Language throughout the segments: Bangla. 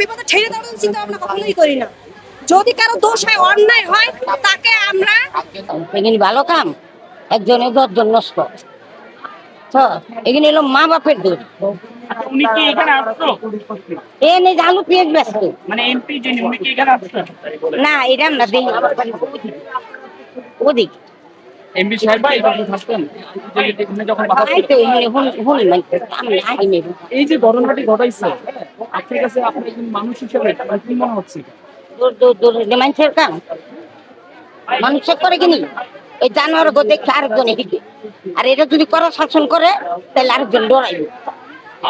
বিপদে ঠেলে দেওয়ার চিন্তা আমরা কখনোই করি না। যদি কারো দোষ হয়, অন্যায় হয়, তাকে আমরা এখানে ভালো কাম একজনের 10 জন নষ্ট। তো এখানে এলো মা বাপের দোষ। উনি কি এখানে আসতো? এনে আলু পেঁয়াজ ব্যস্ত মানে এমপি যিনি উনি কি এখানে আসতো? না, এটা না দেই ওদিক এমপি সাহেব ভাই এখানে থাকতেন এখানে যখন বাধা তাই তো এখানে হুনি মানে আমি আগে নেব। এই যে ঘটনাটি ঘটাইছে আপনার কাছে আপনি একজন মানুষ হিসেবে আপনার কি মনে হচ্ছে? দূর দূর দূর মানুষের কাম মানুষের করে কিনি এই জানোয়ার গো দেখে আরেকজন হিটে, আর এটা যদি করা শাসন করে তাহলে আরেকজন ডরাইবে।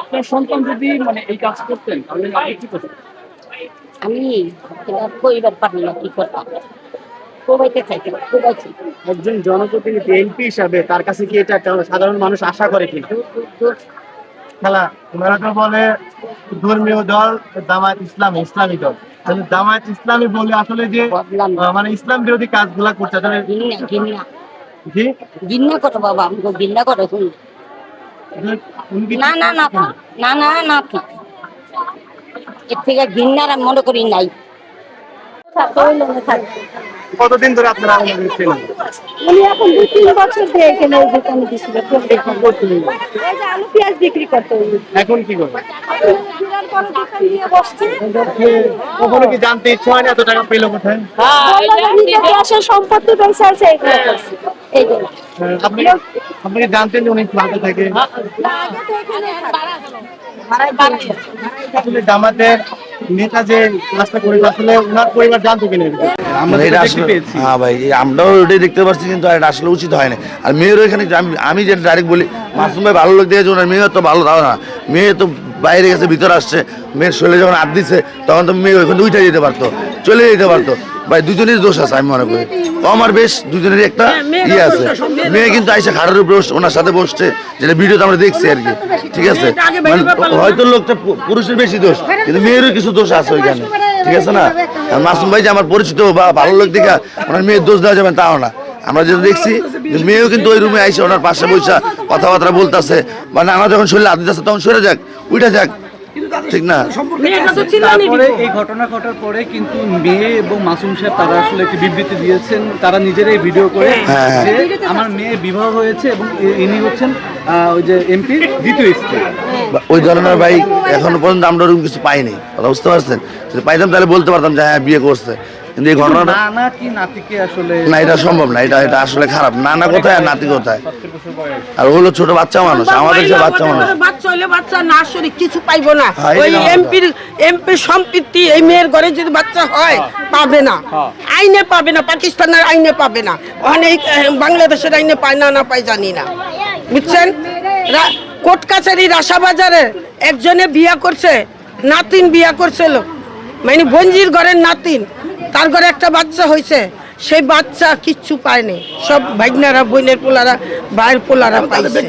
আপনার সন্তান যদি মানে এই কাজ করতেন তাহলে আপনি কি করতেন? আমি এটা কইবার পারি না কি করতাম, কোবাইতে চাইতে কোবাইছি। একজন জনপ্রতিনিধি এমপি হিসাবে তার কাছে কি এটা একটা সাধারণ মানুষ আশা করে কিনা? খেলা ওনারা তো বলে ধর্মীয় দল জামায়াত ইসলামী ইসলামী দল, জামায়াত ইসলামী বলে আসলে যে মানে ইসলাম বিরোধী কাজগুলা করছে আসলে গিন্না গিন্না জি গিন্না করো বাবা, আমি গিন্না করো শুনি উনি কি না না না না না না ঠিক এর থেকে গিন্নার আমি মনে করি নাই। কতদিন ধরে আপনারা আন্দোলন করছিলেন? উনি এখন 2-3 বছর ধরে এখানে এই দোকানে দিছিল, এই যে আলু পেঁয়াজ বিক্রি করতে। এখন কি করে? বিরাট বড় দোকান নিয়ে বসছে। কখনো কি জানতে ইচ্ছা হয় না এত টাকা পেলো কোথায়? বললো যে নিজের দেশের সম্পত্তি বেঁচে আছে এগুলো করছে। এই যে আপনি আপনি কি জানতেন যে উনি ভারতে থাকে? আগে তো এখানে আসলে জামাতের নেতা যে কাজটা করে আসলে ওনার পরিবার জানতো কিনা? আমরা এটা আসলে হ্যাঁ ভাই আমরাও ওটাই দেখতে পাচ্ছি, কিন্তু এটা আসলে উচিত হয় না। আর মেয়েরও এখানে আমি যেটা ডাইরেক্ট বলি, মাসুম ভাই ভালো লোক দিয়েছে, ওনার মেয়ে তো ভালো তাও না, মেয়ে তো বাইরে গেছে ভিতরে আসছে, মেয়ের শরীরে যখন হাত দিচ্ছে তখন তো মেয়ে ওইখানে উঠে যেতে পারতো, চলে যেতে পারতো। ভাই দুজনেরই দোষ আছে আমি মনে করি, কম আর বেশ দুজনেরই একটা ইয়ে আছে। মেয়ে কিন্তু আইসা খাড়ার উপরে ওনার সাথে বসছে, যেটা ভিডিওতে আমরা দেখছি আর কি, ঠিক আছে। মানে হয়তো লোকটা পুরুষের বেশি দোষ, কিন্তু মেয়েরও কিছু দোষ আছে ওইখানে, ঠিক আছে না। আর মাসুম ভাই যে আমার পরিচিত বা ভালো লোক দেখা ওনার মেয়ের দোষ দেওয়া যাবে তাও না। আমরা যেটা দেখছি মেয়েও কিন্তু ওই রুমে আইসে ওনার পাশে বসে কথাবার্তা বলতেছে, মানে আমার যখন শরীরে হাত দিতেছে তখন সরে যাক, উঠে যাক, ঠিক না। তারপরে এই ঘটনা ঘটার পরে কিন্তু মেয়ে এবং মাসুম সাহেব তারা আসলে একটি বিবৃতি দিয়েছেন, তারা নিজেরাই ভিডিও করে যে আমার মেয়ে বিবাহ হয়েছে এবং ইনি হচ্ছেন ওই যে এমপি দ্বিতীয় স্ত্রী। ওই ধরনের ভাই এখনো পর্যন্ত আমরা ওরকম কিছু পাইনি, কথা বুঝতে পারছেন। যদি পাইতাম তাহলে বলতে পারতাম যে হ্যাঁ বিয়ে করছে, কিন্তু এই ঘটনাটা না কি নাতিকে আসলে না, এটা সম্ভব না, এটা এটা আসলে খারাপ। নানা কোথায় আর নাতি কোথায়, আর হলো ছোট বাচ্চা মানুষ, আমাদের যে বাচ্চা মানুষ বাচ্চা হইলে বাচ্চা না শরীর কিছু পাইবো না। হ্যাঁ, ওই এটা এমপির সম্পত্তি এই মেয়ের ঘরে যদি বাচ্চা হয় পাবে না, আইনে পাবে না, পাকিস্তানের আইনে পাবে না, অনেক বাংলাদেশের আইনে পায় না, না পায় জানি না, বুঝছেন। কোর্ট কাছারি রাসাবাজারে একজনে বিয়া করছে, নাতিন বিয়া করছিল, মানে বঞ্জির ঘরের নাতিন, তার ঘরে একটা বাচ্চা হয়েছে, সেই বাচ্চা কিচ্ছু পায়নি, সব ভাগনারা বোনের পোলারা ভাইয়ের পোলারা পাইছে।